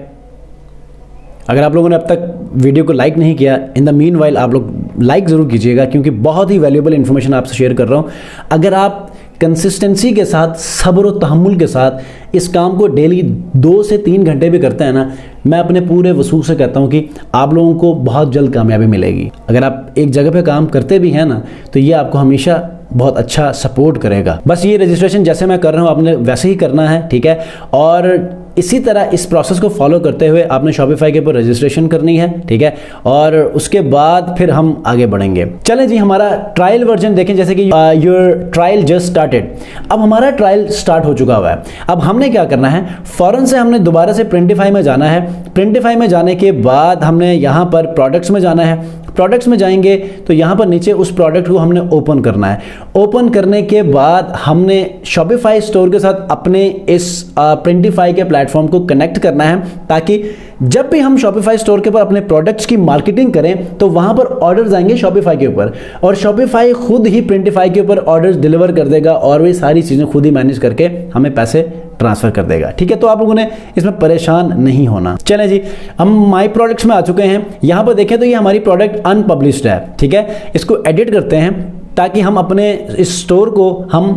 अगर आप लोगों ने अब तक वीडियो को लाइक नहीं किया, इन द मीन वाइल आप लोग लाइक ज़रूर कीजिएगा, क्योंकि बहुत ही वैल्यूएबल इन्फॉर्मेशन आपसे शेयर कर रहा हूँ। अगर आप कंसिस्टेंसी के साथ, सब्र और तहम्मुल के साथ इस काम को डेली 2 से 3 घंटे भी करते हैं ना, मैं अपने पूरे वसूख से कहता हूँ कि आप लोगों को बहुत जल्द कामयाबी मिलेगी। अगर आप एक जगह पे काम करते भी हैं ना, तो ये आपको हमेशा बहुत अच्छा सपोर्ट करेगा। बस ये रजिस्ट्रेशन जैसे मैं कर रहा हूँ आपने वैसे ही करना है, ठीक है। और इसी तरह इस प्रोसेस को फॉलो करते हुए आपने शॉपिफाई के ऊपर रजिस्ट्रेशन करनी है, ठीक है। और उसके बाद फिर हम आगे बढ़ेंगे। चलें जी, हमारा ट्रायल वर्जन देखें, जैसे कि योर ट्रायल जस्ट स्टार्टेड। अब हमारा ट्रायल स्टार्ट हो चुका हुआ है। अब हमने क्या करना है, फ़ौरन से हमने दोबारा से प्रिंटिफाई में जाना है। प्रिंटिफाई में जाने के बाद हमने यहाँ पर प्रोडक्ट्स में जाना है। प्रोडक्ट्स में जाएंगे तो यहाँ पर नीचे उस प्रोडक्ट को हमने ओपन करना है। ओपन करने के बाद हमने शॉपिफाई स्टोर के साथ अपने इस प्रिंटिफाई के प्लेटफॉर्म को कनेक्ट करना है, ताकि जब भी हम शॉपिफाई स्टोर के ऊपर अपने प्रोडक्ट्स की मार्केटिंग करें तो वहाँ पर ऑर्डर्स आएंगे शॉपिफाई के ऊपर, और शॉपिफाई खुद ही प्रिंटिफाई के ऊपर ऑर्डर्स डिलीवर कर देगा और वे सारी चीज़ें खुद ही मैनेज करके हमें पैसे ट्रांसफर कर देगा, ठीक है। तो आप लोगों ने इसमें परेशान नहीं होना। चलें जी, हम माई प्रोडक्ट्स में आ चुके हैं। यहाँ पर देखें तो ये हमारी प्रोडक्ट अनपब्लिश्ड है, ठीक है। इसको एडिट करते हैं ताकि हम अपने इस स्टोर को हम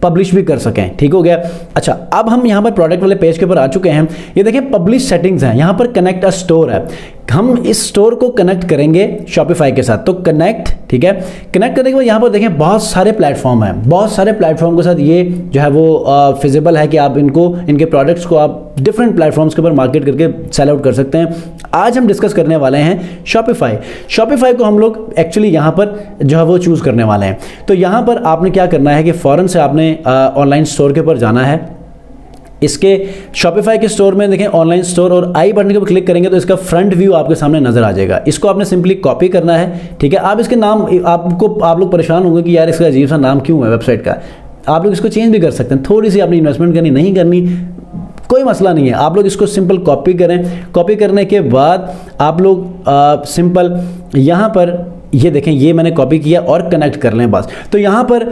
पब्लिश भी कर सकें, ठीक हो गया। अच्छा, अब हम यहाँ पर प्रोडक्ट वाले पेज के ऊपर आ चुके हैं। ये देखिए पब्लिश सेटिंग्स हैं, यहाँ पर कनेक्ट अ स्टोर है। हम इस स्टोर को कनेक्ट करेंगे शॉपिफाई के साथ, तो कनेक्ट, ठीक है। कनेक्ट करने के बाद यहाँ पर देखें बहुत सारे प्लेटफॉर्म हैं। बहुत सारे प्लेटफॉर्म के साथ ये जो है वो फिजिबल है कि आप इनके प्रोडक्ट्स को आप डिफरेंट प्लेटफॉर्म्स के ऊपर मार्केट करके सेल आउट कर सकते हैं। आज हम डिस्कस करने वाले हैं शॉपिफाई। शॉपिफाई को हम लोग एक्चुअली यहाँ पर जो है वो चूज़ करने वाले हैं। तो यहाँ पर आपने क्या करना है कि फ़ौरन से आपने ऑनलाइन स्टोर के ऊपर जाना है। इसके शॉपिफाई के स्टोर में देखें ऑनलाइन स्टोर, और आई बटन के ऊपर क्लिक करेंगे तो इसका फ्रंट व्यू आपके सामने नजर आ जाएगा। इसको आपने सिंपली कॉपी करना है, ठीक है। आप इसके नाम आप लोग परेशान होंगे कि यार इसका अजीब सा नाम क्यों है वेबसाइट का। आप लोग इसको चेंज भी कर सकते हैं, थोड़ी सी आपने इन्वेस्टमेंट करनी, नहीं करनी कोई मसला नहीं है। आप लोग इसको सिंपल कॉपी करें। कॉपी करने के बाद आप लोग सिंपल यहाँ पर ये देखें, ये मैंने कॉपी किया और कनेक्ट कर लें बस। तो यहाँ पर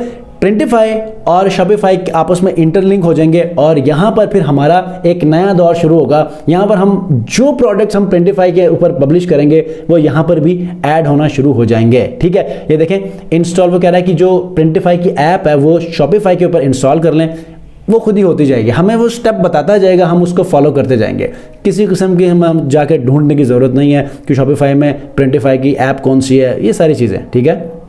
प्रिंटिफाई और शॉपिफाई आपस में इंटरलिंक हो जाएंगे और यहाँ पर फिर हमारा एक नया दौर शुरू होगा। यहाँ पर हम जो प्रोडक्ट्स हम प्रिंटिफाई के ऊपर पब्लिश करेंगे वो यहाँ पर भी ऐड होना शुरू हो जाएंगे, ठीक है। ये देखें इंस्टॉल, वो कह रहा है कि जो प्रिंटिफाई की ऐप है वो शॉपिफाई के ऊपर इंस्टॉल कर लें। वो खुद ही होती जाएगी, हमें वो स्टेप बताता जाएगा, हम उसको फॉलो करते जाएंगे। किसी किस्म की हम जाके ढूंढने की ज़रूरत नहीं है कि शॉपिफाई में प्रिंटिफाई की ऐप कौन सी है, ये सारी चीज़ें, ठीक है।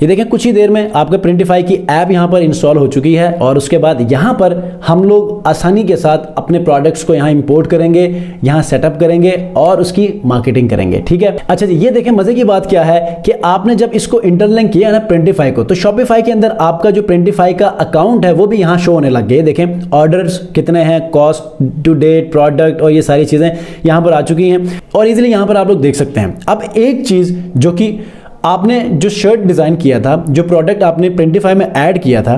ये देखें कुछ ही देर में आपका प्रिंटिफाई की ऐप यहाँ पर इंस्टॉल हो चुकी है, और उसके बाद यहाँ पर हम लोग आसानी के साथ अपने प्रोडक्ट्स को यहाँ इंपोर्ट करेंगे, यहाँ सेटअप करेंगे और उसकी मार्केटिंग करेंगे, ठीक है। अच्छा जी, ये देखें मज़े की बात क्या है कि आपने जब इसको इंटरलिंक किया ना प्रिंटिफाई को, तो शॉपिफाई के अंदर आपका जो प्रिंटिफाई का अकाउंट है वो भी यहाँ शो होने लग गए। देखें ऑर्डर्स कितने हैं, कॉस्ट टू डेट, प्रोडक्ट और ये सारी चीज़ें यहाँ पर आ चुकी हैं और इजीली यहाँ पर आप लोग देख सकते हैं। अब एक चीज़ जो कि आपने जो शर्ट डिज़ाइन किया था, जो प्रोडक्ट आपने प्रिंटिफाई में ऐड किया था,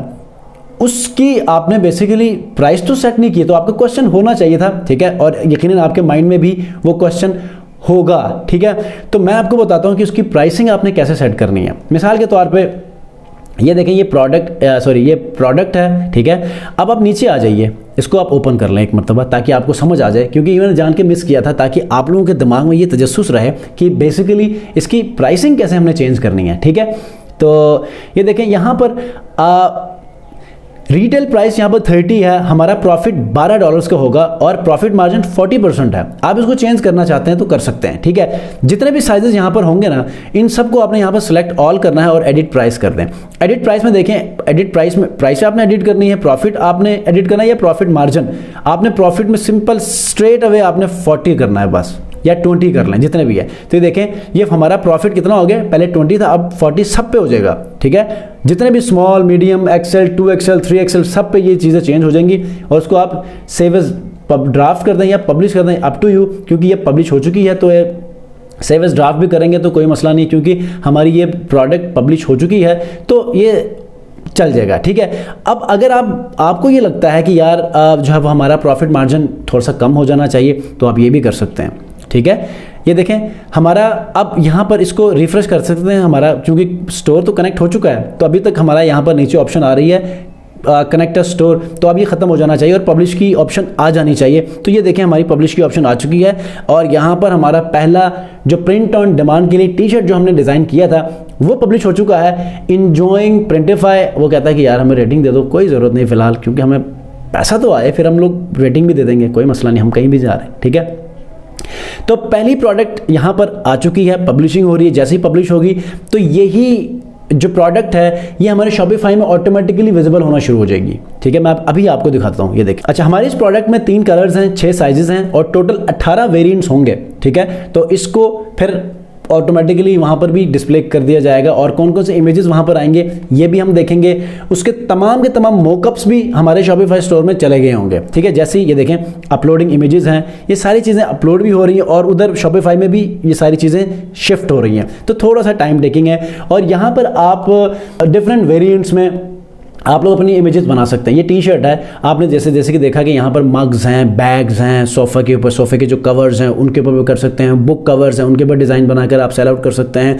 उसकी आपने बेसिकली प्राइस तो सेट नहीं की, तो आपका क्वेश्चन होना चाहिए था, ठीक है। और यकीनन आपके माइंड में भी वो क्वेश्चन होगा, ठीक है। तो मैं आपको बताता हूँ कि उसकी प्राइसिंग आपने कैसे सेट करनी है। मिसाल के तौर पे ये देखें, ये प्रोडक्ट है, ठीक है। अब आप नीचे आ जाइए, इसको आप ओपन कर लें एक मरतबा ताकि आपको समझ आ जाए, क्योंकि मैंने जान के मिस किया था, ताकि आप लोगों के दिमाग में ये तजस्सुस रहे कि बेसिकली इसकी प्राइसिंग कैसे हमने चेंज करनी है, ठीक है। तो ये देखें यहाँ पर रिटेल प्राइस यहाँ पर 30 है, हमारा प्रॉफिट $12 का होगा और प्रॉफिट मार्जिन 40% है। आप इसको चेंज करना चाहते हैं तो कर सकते हैं, ठीक है। जितने भी साइजेस यहाँ पर होंगे ना, इन सबको आपने यहाँ पर सिलेक्ट ऑल करना है और एडिट प्राइस कर दें। एडिट प्राइस में देखें, एडिट प्राइस में प्राइस आपने एडिट करनी है, प्रॉफिट आपने एडिट करना है या प्रॉफिट मार्जिन। आपने प्रॉफिट में सिंपल स्ट्रेट अवे आपने 40 करना है बस, या 20 कर लें, जितने भी है। तो ये देखें, ये हमारा प्रॉफिट कितना हो गया, पहले 20 था, अब 40 सब पे हो जाएगा, ठीक है। जितने भी small, medium, Excel, 2XL, 3XL सब पे ये चीज़ें चेंज हो जाएंगी और उसको आप सेव एज ड्राफ्ट कर दें या पब्लिश कर दें, अप टू यू, क्योंकि ये पब्लिश हो चुकी है। तो ये सेव एज ड्राफ्ट भी करेंगे तो कोई मसला नहीं, क्योंकि हमारी ये प्रोडक्ट पब्लिश हो चुकी है तो ये चल जाएगा, ठीक है। अब अगर आपको ये लगता है कि यार जो है वो हमारा प्रॉफिट मार्जिन थोड़ा सा कम हो जाना चाहिए, तो आप ये भी कर सकते हैं, ठीक है। ये देखें हमारा, अब यहाँ पर इसको रिफ्रेश कर सकते हैं हमारा, क्योंकि स्टोर तो कनेक्ट हो चुका है, तो अभी तक हमारा यहाँ पर नीचे ऑप्शन आ रही है कनेक्ट स्टोर, तो अब ये खत्म हो जाना चाहिए और पब्लिश की ऑप्शन आ जानी चाहिए। तो ये देखें हमारी पब्लिश की ऑप्शन आ चुकी है और यहाँ पर हमारा पहला जो प्रिंट ऑन डिमांड के लिए टी शर्ट जो हमने डिज़ाइन किया था वो पब्लिश हो चुका है। इंजॉइंग प्रिंटिफाई, वो कहता है कि यार हमें रेटिंग दे दो, कोई ज़रूरत नहीं फ़िलहाल, क्योंकि हमें पैसा तो आए, फिर हम लोग रेटिंग भी दे देंगे, कोई मसला नहीं, हम कहीं भी जा रहे हैं, ठीक है। तो पहली प्रोडक्ट यहाँ पर आ चुकी है, पब्लिशिंग हो रही है। जैसे ही पब्लिश होगी तो यही जो प्रोडक्ट है ये हमारे शॉपिफाई में ऑटोमेटिकली विजिबल होना शुरू हो जाएगी, ठीक है। मैं अभी आपको दिखाता हूँ, ये देखिए। अच्छा, हमारे इस प्रोडक्ट में 3 कलर्स हैं, 6 साइजेस हैं और टोटल 18 वेरिएंट्स होंगे, ठीक है। तो इसको फिर ऑटोमेटिकली वहाँ पर भी डिस्प्ले कर दिया जाएगा और कौन कौन से इमेजेस वहाँ पर आएंगे ये भी हम देखेंगे। उसके तमाम के तमाम मॉकअप्स भी हमारे शॉपिफाई स्टोर में चले गए होंगे, ठीक है। जैसे ये देखें अपलोडिंग इमेजेस हैं, ये सारी चीज़ें अपलोड भी हो रही हैं और उधर शॉपिफाई में भी ये सारी चीज़ें शिफ्ट हो रही हैं, तो थोड़ा सा टाइम टेकिंग है। और यहाँ पर आप डिफरेंट वेरिएंट्स में आप लोग अपनी इमेजेस बना सकते हैं। ये टी शर्ट है, आपने जैसे कि देखा कि यहाँ पर मग्स हैं, बैग्स हैं, सोफ़ा के ऊपर सोफ़े के जो कवर्स हैं उनके ऊपर भी कर सकते हैं, बुक कवर्स हैं उनके ऊपर डिज़ाइन बनाकर आप सेल आउट कर सकते हैं।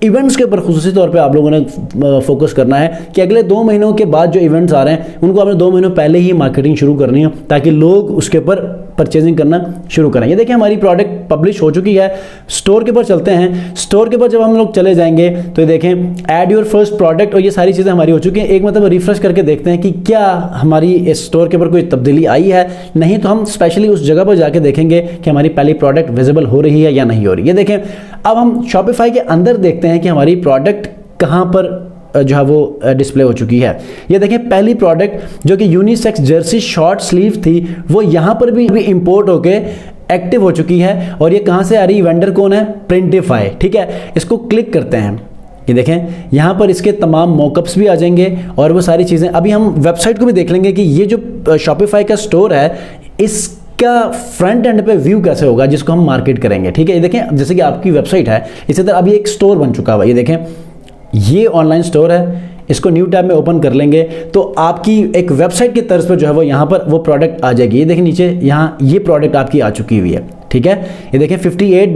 इवेंट्स के ऊपर खुसूसी तौर पे आप लोगों ने फोकस करना है कि अगले 2 महीनों के बाद जो इवेंट्स आ रहे हैं उनको आपने 2 महीनों पहले ही मार्केटिंग शुरू करनी है ताकि लोग उसके ऊपर परचेजिंग करना शुरू करें। ये देखिए हमारी प्रोडक्ट पब्लिश हो चुकी है। स्टोर के ऊपर चलते हैं। स्टोर के ऊपर जब हम लोग चले जाएंगे तो ये देखें ऐड योर फर्स्ट प्रोडक्ट और ये सारी चीज़ें हमारी हो चुकी हैं। एक मतलब रिफ्रेश करके देखते हैं कि क्या हमारी इस स्टोर के ऊपर कोई तब्दीली आई है, नहीं तो हम स्पेशली उस जगह पर जाके देखेंगे कि हमारी पहली प्रोडक्ट विजिबल हो रही है या नहीं हो रही। ये देखें अब हम शॉपिफाई के अंदर देखते हैं कि हमारी प्रोडक्ट कहाँ पर जो है वो डिस्प्ले हो चुकी है। ये देखें पहली प्रोडक्ट जो कि यूनिसेक्स जर्सी शॉर्ट स्लीव थी वो यहाँ पर भी इंपोर्ट होके एक्टिव हो चुकी है। और ये कहाँ से आ रही है, वेंडर कौन है, प्रिंटिफाई, ठीक है। इसको क्लिक करते हैं, ये देखें यहाँ पर इसके तमाम मॉकअप्स भी आ जाएंगे और वो सारी चीज़ें। अभी हम वेबसाइट को भी देख लेंगे कि ये जो शॉपिफाई का स्टोर है इसका फ्रंट एंड पे व्यू कैसे होगा जिसको हम मार्केट करेंगे, ठीक है। ये देखें जैसे कि आपकी वेबसाइट है इसी तरह अभी एक स्टोर बन चुका हुआ है। ये देखें ये ऑनलाइन स्टोर है, इसको न्यू टैब में ओपन कर लेंगे तो आपकी एक वेबसाइट की तर्ज पर जो है वो यहाँ पर वो प्रोडक्ट आ जाएगी। ये देखिए नीचे यहाँ ये प्रोडक्ट आपकी आ चुकी हुई है, ठीक है। ये देखें 58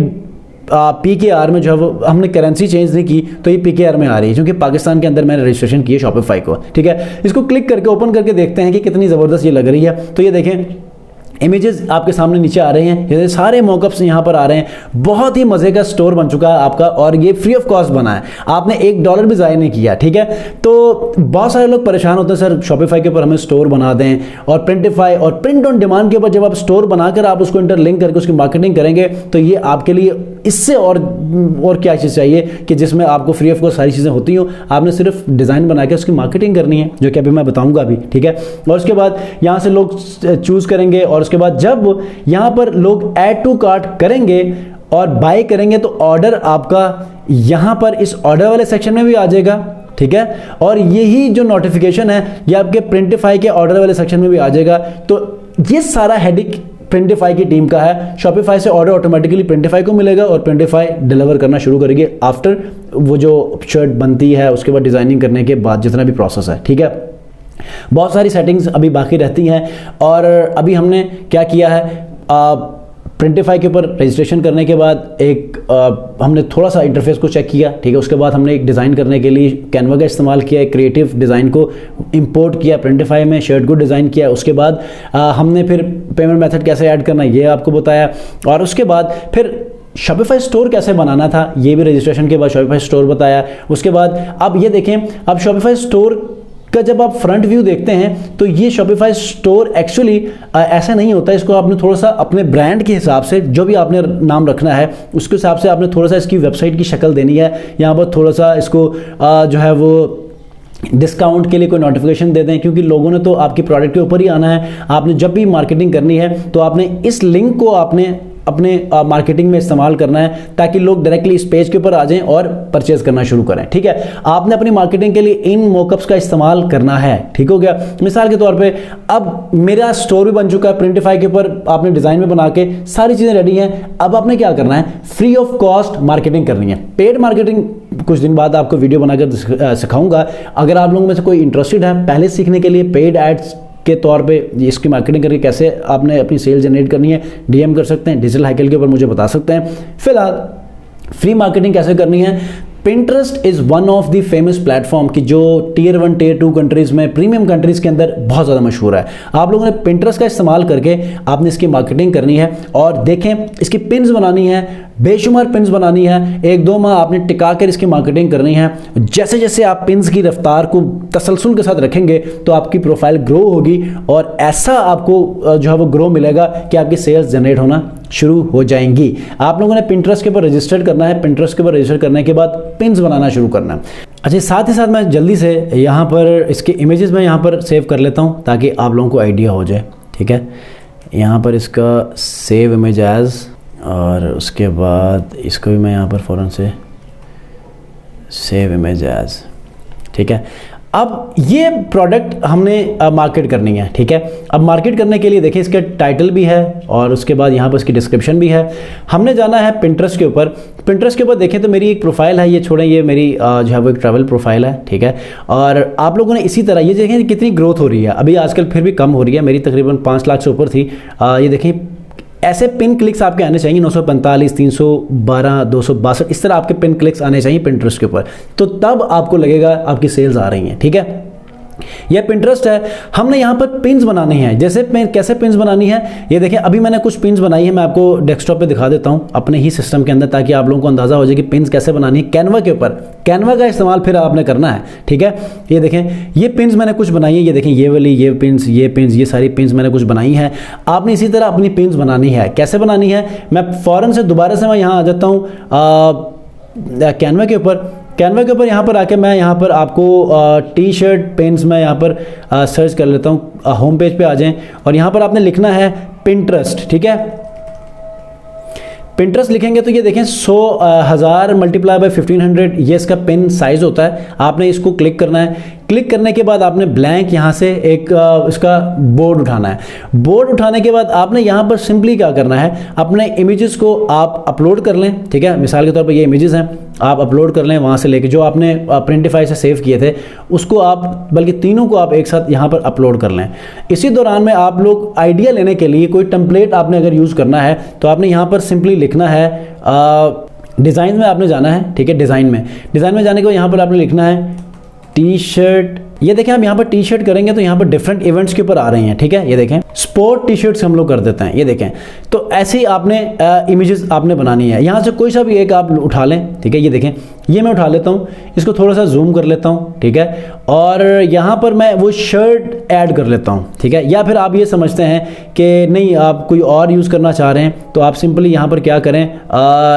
PKR में जो है वो हमने करेंसी चेंज नहीं की तो ये PKR में आ रही है क्योंकि पाकिस्तान के अंदर मैंने रजिस्ट्रेशन की है शॉपिफाई को, ठीक है। इसको क्लिक करके ओपन करके देखते हैं कि कितनी ज़बरदस्त ये लग रही है। तो ये देखें इमेजेस आपके सामने नीचे आ रहे हैं, ये सारे मॉकअप्स यहाँ पर आ रहे हैं। बहुत ही मज़े का स्टोर बन चुका है आपका और ये फ्री ऑफ कॉस्ट बना है, आपने $1 भी ज़ाया नहीं किया, ठीक है। तो बहुत सारे लोग परेशान होते हैं सर शॉपिफाई के ऊपर हमें स्टोर बना दें और प्रिंटिफाई और प्रिंट ऑन डिमांड के ऊपर जब आप स्टोर बनाकर आप उसको इंटरलिंक करके उसकी मार्केटिंग करेंगे तो ये आपके लिए इससे और क्या चीज़ चाहिए कि जिसमें आपको फ्री ऑफ कॉस्ट सारी चीज़ें होती हो, आपने सिर्फ डिज़ाइन बना के उसकी मार्केटिंग करनी है जो कि अभी मैं बताऊँगा अभी, ठीक है। और उसके बाद यहाँ से लोग चूज़ करेंगे और उसके बाद जब यहाँ पर लोग ऐड टू कार्ट करेंगे और बाय करेंगे तो ऑर्डर आपका यहाँ पर इस ऑर्डर वाले सेक्शन में भी आ जाएगा, ठीक है। और यही जो नोटिफिकेशन है ये आपके प्रिंटिफाई के ऑर्डर वाले सेक्शन में भी आ जाएगा। तो ये सारा हेडिक प्रिंटिफाई की टीम का है। शॉपिफाई से ऑर्डर ऑटोमेटिकली प्रिंटिफाई को मिलेगा और प्रिंटिफाई डिलीवर करना शुरू करेगी आफ्टर वो जो शर्ट बनती है उसके बाद डिज़ाइनिंग करने के बाद जितना भी प्रोसेस है, ठीक है। बहुत सारी सेटिंग्स अभी बाकी रहती हैं और अभी हमने क्या किया है प्रिंटिफाई के ऊपर रजिस्ट्रेशन करने के बाद हमने थोड़ा सा इंटरफेस को चेक किया, ठीक है। उसके बाद हमने एक डिज़ाइन करने के लिए कैनवा का इस्तेमाल किया, एक क्रिएटिव डिज़ाइन को इंपोर्ट किया प्रिंटिफाई में, शर्ट को डिज़ाइन किया। उसके बाद हमने फिर पेमेंट मेथड कैसे ऐड करना ये आपको बताया और उसके बाद फिर शॉपिफाई स्टोर कैसे बनाना था ये भी रजिस्ट्रेशन के बाद शॉपिफाई स्टोर बताया। उसके बाद अब ये देखें अब शॉपिफाई स्टोर का जब आप फ्रंट व्यू देखते हैं तो ये शॉपिफाई स्टोर एक्चुअली ऐसा नहीं होता, इसको आपने थोड़ा सा अपने ब्रांड के हिसाब से जो भी आपने नाम रखना है उसके हिसाब से आपने थोड़ा सा इसकी वेबसाइट की शक्ल देनी है। यहाँ पर थोड़ा सा इसको जो है वो डिस्काउंट के लिए कोई नोटिफिकेशन दे दें क्योंकि लोगों ने तो आपकी प्रोडक्ट के ऊपर ही आना है। आपने जब भी मार्केटिंग करनी है तो आपने इस लिंक को आपने अपने मार्केटिंग में इस्तेमाल करना है ताकि लोग डायरेक्टली इस पेज के ऊपर आ जाएं और परचेज करना शुरू करें, ठीक है। आपने अपनी मार्केटिंग के लिए इन मॉकअप्स का इस्तेमाल करना है, ठीक हो गया। मिसाल के तौर पे अब मेरा स्टोर भी बन चुका है प्रिंटिफाई के ऊपर, आपने डिज़ाइन में बना के सारी चीज़ें रेडी हैं। अब आपने क्या करना है, फ्री ऑफ कॉस्ट मार्केटिंग करनी है। पेड मार्केटिंग कुछ दिन बाद आपको वीडियो बनाकर सिखाऊंगा। अगर आप लोगों में से कोई इंटरेस्टेड है पहले सीखने के लिए पेड एड्स के तौर पे इसकी मार्केटिंग करके कैसे आपने अपनी सेल जनरेट करनी है, डीएम कर सकते हैं, डिजिटल हाइकल के ऊपर मुझे बता सकते हैं। फिलहाल फ्री मार्केटिंग कैसे करनी है Pinterest is one of the famous platform की जो टियर 1 टियर 2 कंट्रीज़ में प्रीमियम कंट्रीज़ के अंदर बहुत ज़्यादा मशहूर है। आप लोगों ने Pinterest का इस्तेमाल करके आपने इसकी मार्केटिंग करनी है और देखें इसकी पिन्स बनानी है, बेशुमार पिन्स बनानी है। 1-2 माह आपने टिका कर इसकी मार्केटिंग करनी है। जैसे जैसे आप पिन्स की रफ्तार को तसलसल के साथ रखेंगे तो आपकी प्रोफाइल ग्रो होगी और ऐसा आपको जो है वो ग्रो मिलेगा कि आपकी सेल्स जनरेट होना शुरू हो जाएंगी। आप लोगों ने Pinterest के ऊपर रजिस्टर करना है। Pinterest के ऊपर रजिस्टर करने के बाद पिन्स बनाना शुरू करना है। अच्छा, साथ ही साथ मैं जल्दी से यहाँ पर इसके इमेजेस में यहाँ पर सेव कर लेता हूँ ताकि आप लोगों को आइडिया हो जाए। ठीक है, यहाँ पर इसका सेव इमेज एज, और उसके बाद इसको भी मैं यहाँ पर फ़ौरन से सेव इमेज एज। ठीक है, अब ये प्रोडक्ट हमने मार्केट करनी है। ठीक है, अब मार्केट करने के लिए देखिए इसका टाइटल भी है और उसके बाद यहाँ पर इसकी डिस्क्रिप्शन भी है। हमने जाना है Pinterest के ऊपर। Pinterest के ऊपर देखें तो मेरी एक प्रोफाइल है, ये छोड़ें, ये मेरी जो है वो एक ट्रैवल प्रोफाइल है। ठीक है, और आप लोगों ने इसी तरह ये देखें कितनी ग्रोथ हो रही है। अभी आजकल फिर भी कम हो रही है, मेरी तकरीबन 5 लाख से ऊपर थी। ये देखें ऐसे पिन क्लिक्स आपके आने चाहिए 945, 312, 262, इस तरह आपके पिन क्लिक्स आने चाहिए Pinterest के ऊपर, तो तब आपको लगेगा आपकी सेल्स आ रही हैं। ठीक है, यह Pinterest है। हमने यहाँ पर पिन्स बनानी है। जैसे कैसे पिन्स बनानी है ये देखें, अभी मैंने कुछ पिन्स बनाई है, मैं आपको डेस्कटॉप पे दिखा देता हूँ अपने ही सिस्टम के अंदर ताकि आप लोगों को अंदाज़ा हो जाए कि पिन्स कैसे बनानी है। कैनवा के ऊपर, कैनवा का इस्तेमाल फिर आपने करना है। ठीक है, ये देखें ये पिन्स मैंने कुछ बनाई है। ये देखें ये वाली, ये पिन्स, ये सारी पिन्स मैंने कुछ बनाई है। आपने इसी तरह अपनी पिन्स बनानी है। कैसे बनानी है, मैं फ़ौरन से दोबारा से मैं यहाँ आ जाता हूँ कैनवा के ऊपर। कैनवा के ऊपर यहाँ पर आके मैं यहाँ पर आपको टी शर्ट पेन्स में यहाँ पर सर्च कर लेता हूँ। होम पेज पे आ जाएं और यहाँ पर आपने लिखना है Pinterest। ठीक है, Pinterest लिखेंगे तो ये देखें 100,000 मल्टीप्लाई बाय 1500 ये इसका पिन साइज़ होता है। आपने इसको क्लिक करना है। क्लिक करने के बाद आपने ब्लैंक यहाँ से एक इसका बोर्ड उठाना है। बोर्ड उठाने के बाद आपने यहाँ पर सिंपली क्या करना है, अपने इमेजेस को आप अपलोड कर लें। ठीक है, मिसाल के तौर पर ये इमेजेस हैं, आप अपलोड कर लें वहाँ से लेके जो आपने प्रिंटिफाई से सेव किए थे उसको आप, बल्कि तीनों को आप एक साथ यहाँ पर अपलोड कर लें। इसी दौरान में आप लोग आइडिया लेने के लिए कोई टेम्पलेट आपने अगर यूज़ करना है तो आपने यहाँ पर सिंपली लिखना है डिज़ाइन में आपने जाना है। ठीक है, डिज़ाइन में जाने के बाद यहाँ पर आपने लिखना है टी शर्ट। ये देखें, हम यहाँ पर टी शर्ट करेंगे तो यहाँ पर डिफरेंट इवेंट्स के ऊपर आ रही हैं। ठीक है, ये देखें स्पोर्ट टी शर्ट्स हम लोग कर देते हैं। ये देखें, तो ऐसे ही आपने इमेजेस आपने बनानी है। यहाँ से कोई सा भी एक आप उठा लें। ठीक है, ये देखें ये मैं उठा लेता हूँ, इसको थोड़ा सा जूम कर लेता हूँ। ठीक है, और यहाँ पर मैं वो शर्ट ऐड कर लेता हूँ। ठीक है, या फिर आप ये समझते हैं कि नहीं आप कोई और यूज़ करना चाह रहे हैं तो आप सिंपली यहाँ पर क्या करें,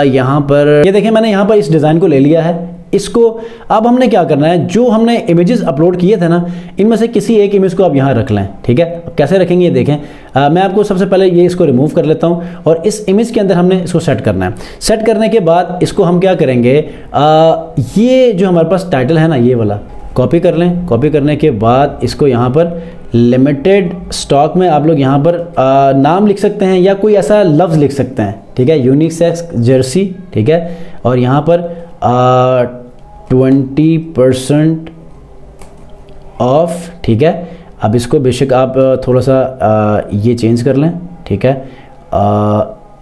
यहाँ पर ये देखें मैंने यहाँ पर इस डिज़ाइन को ले लिया है। इसको अब हमने क्या करना है, जो हमने इमेजेस अपलोड किए थे ना, इनमें से किसी एक इमेज को आप यहाँ रख लें। ठीक है, अब कैसे रखेंगे ये देखें। मैं आपको सबसे पहले ये इसको रिमूव कर लेता हूँ और इस इमेज के अंदर हमने इसको सेट करना है। सेट करने के बाद इसको हम क्या करेंगे, ये जो हमारे पास टाइटल है ना, ये वाला कॉपी कर लें। कॉपी करने के बाद इसको यहाँ पर लिमिटेड स्टॉक में आप लोग यहाँ पर नाम लिख सकते हैं या कोई ऐसा लफ्ज़ लिख सकते हैं। ठीक है, यूनिसेक्स जर्सी। ठीक है, और यहाँ पर 20% ऑफ। ठीक है, अब इसको बेशक आप थोड़ा सा ये चेंज कर लें। ठीक है,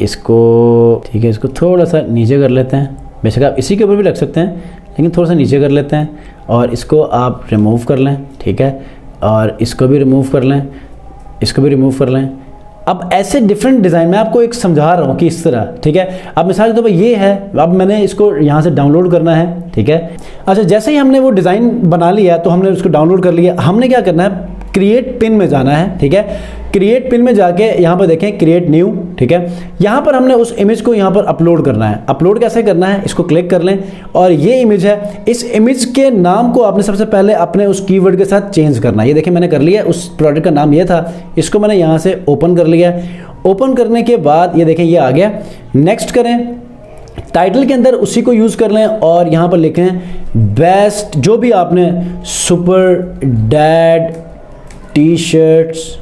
इसको ठीक है, इसको थोड़ा सा नीचे कर लेते हैं। बेशक आप इसी के ऊपर भी रख सकते हैं लेकिन थोड़ा सा नीचे कर लेते हैं और इसको आप रिमूव कर लें। ठीक है, और इसको भी रिमूव कर लें, इसको भी रिमूव कर लें। अब ऐसे डिफरेंट डिज़ाइन में आपको एक समझा रहा हूँ कि इस तरह। ठीक है, अब मिसाल के तौर पर ये है, अब मैंने इसको यहाँ से डाउनलोड करना है। ठीक है, अच्छा जैसे ही हमने वो डिज़ाइन बना लिया तो हमने उसको डाउनलोड कर लिया। हमने क्या करना है, क्रिएट पिन में जाना है। ठीक है, क्रिएट पिन में जाके यहाँ पर देखें क्रिएट न्यू। ठीक है, यहाँ पर हमने उस इमेज को यहाँ पर अपलोड करना है। अपलोड कैसे करना है, इसको क्लिक कर लें और ये इमेज है। इस इमेज के नाम को आपने सबसे पहले अपने उस कीवर्ड के साथ चेंज करना है। ये देखें मैंने कर लिया, उस प्रोडक्ट का नाम ये था, इसको मैंने यहाँ से ओपन कर लिया। ओपन करने के बाद ये देखें ये आ गया। नेक्स्ट करें, टाइटल के अंदर उसी को यूज़ कर लें और यहाँ पर लिखें बेस्ट, जो भी आपने super dad T shirts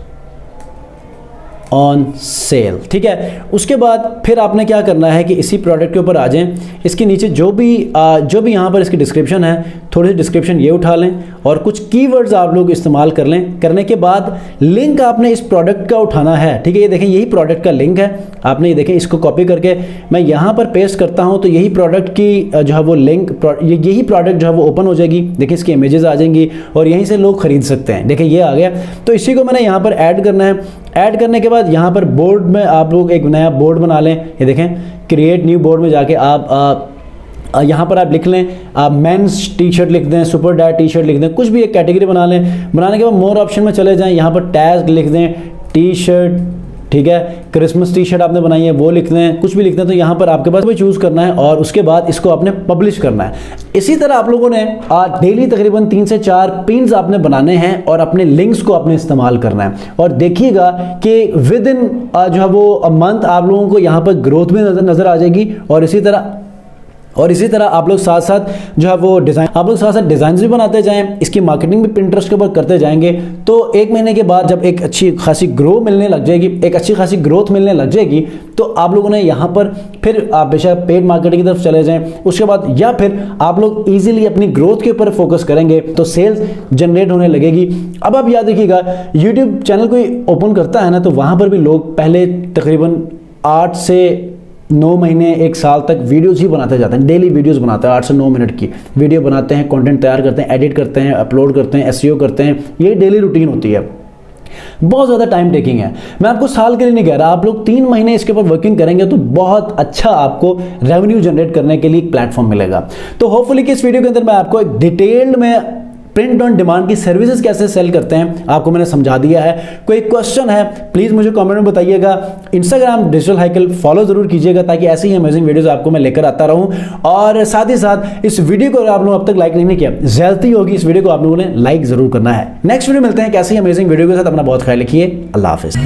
on sale. ठीक है, उसके बाद फिर आपने क्या करना है कि इसी प्रोडक्ट के ऊपर आ जाएं। इसके नीचे जो भी यहाँ पर इसकी डिस्क्रिप्शन है थोड़ी सी डिस्क्रिप्शन ये उठा लें और कुछ कीवर्ड्स आप लोग इस्तेमाल कर लें। करने के बाद लिंक आपने इस प्रोडक्ट का उठाना है, ठीक है। ये देखें यही प्रोडक्ट का लिंक है, आपने ये देखें इसको कॉपी करके मैं यहाँ पर पेस्ट करता हूँ तो यही प्रोडक्ट की जो है वो लिंक, यही प्रोडक्ट जो है वो ओपन हो जाएगी। देखिए इसकी इमेजेस आ जाएंगी और यहीं से लोग खरीद सकते हैं। देखिए ये आ गया, तो इसी को मैंने यहाँ पर ऐड करना है। ऐड करने के बाद यहाँ पर बोर्ड में आप लोग एक नया बोर्ड बना लें। ये देखें क्रिएट न्यू बोर्ड में जाके आप यहाँ पर आप लिख लें, आप मेंस टी शर्ट लिख दें, सुपर डैड टी शर्ट लिख दें, कुछ भी एक कैटेगरी बना लें। बनाने के बाद मोर ऑप्शन में चले जाएं, यहाँ पर टैग लिख दें टी शर्ट, ठीक है। क्रिसमस टी शर्ट आपने बनाई है वो लिख दें, कुछ भी लिखते हैं तो यहाँ पर आपके पास भी चूज़ करना है और उसके बाद इसको आपने पब्लिश करना है। इसी तरह आप लोगों ने डेली तकरीबन 3 से 4 पिन्स आपने बनाने हैं और अपने लिंक्स को आपने इस्तेमाल करना है। और देखिएगा कि विद इन जो है वो मंथ आप लोगों को यहाँ पर ग्रोथ भी नज़र आ जाएगी। और इसी तरह आप लोग साथ साथ जो है वो डिज़ाइन भी बनाते जाएं, इसकी मार्केटिंग भी पिंटरेस्ट के ऊपर करते जाएंगे। तो 1 महीने के बाद जब एक अच्छी खासी ग्रोथ मिलने लग जाएगी तो आप लोगों ने यहाँ पर फिर आप बेशक पेड मार्केटिंग की तरफ चले जाएं। उसके बाद या फिर आप लोग ईजिली अपनी ग्रोथ के ऊपर फोकस करेंगे तो सेल्स जनरेट होने लगेगी। अब आप याद रखिएगा, यूट्यूब चैनल कोई ओपन करता है ना तो वहाँ पर भी लोग पहले तकरीबन 8 से 9 महीने 1 साल तक वीडियोस ही बनाते जाते हैं। डेली वीडियोस बनाते हैं, 8 से 9 मिनट की वीडियो बनाते हैं, कंटेंट तैयार करते हैं, एडिट करते हैं, अपलोड करते हैं, एसईओ करते हैं। ये डेली रूटीन होती है, बहुत ज़्यादा टाइम टेकिंग है। मैं आपको साल के लिए नहीं कह रहा, आप लोग 3 महीने इसके ऊपर वर्किंग करेंगे तो बहुत अच्छा आपको रेवेन्यू जनरेट करने के लिए एक प्लेटफॉर्म मिलेगा। तो होपफुली कि इस वीडियो के अंदर मैं आपको एक डिटेल्ड में प्रिंट ऑन डिमांड की सर्विसेज कैसे सेल करते हैं आपको मैंने समझा दिया है। कोई क्वेश्चन है प्लीज़ मुझे कमेंट में बताइएगा। इंस्टाग्राम डिजिटल हाइकल फॉलो जरूर कीजिएगा ताकि ऐसी ही अमेजिंग वीडियोस आपको मैं लेकर आता रहूं। और साथ ही साथ इस वीडियो को आप लोगों अब तक लाइक नहीं किया, ज्यादती होगी, इस वीडियो को आप लोगों ने लाइक जरूर करना है। नेक्स्ट वीडियो मिलते हैं कैसी अमेजिंग वीडियो के साथ। अपना बहुत ख्याल रखिए, अल्लाह हाफिज़।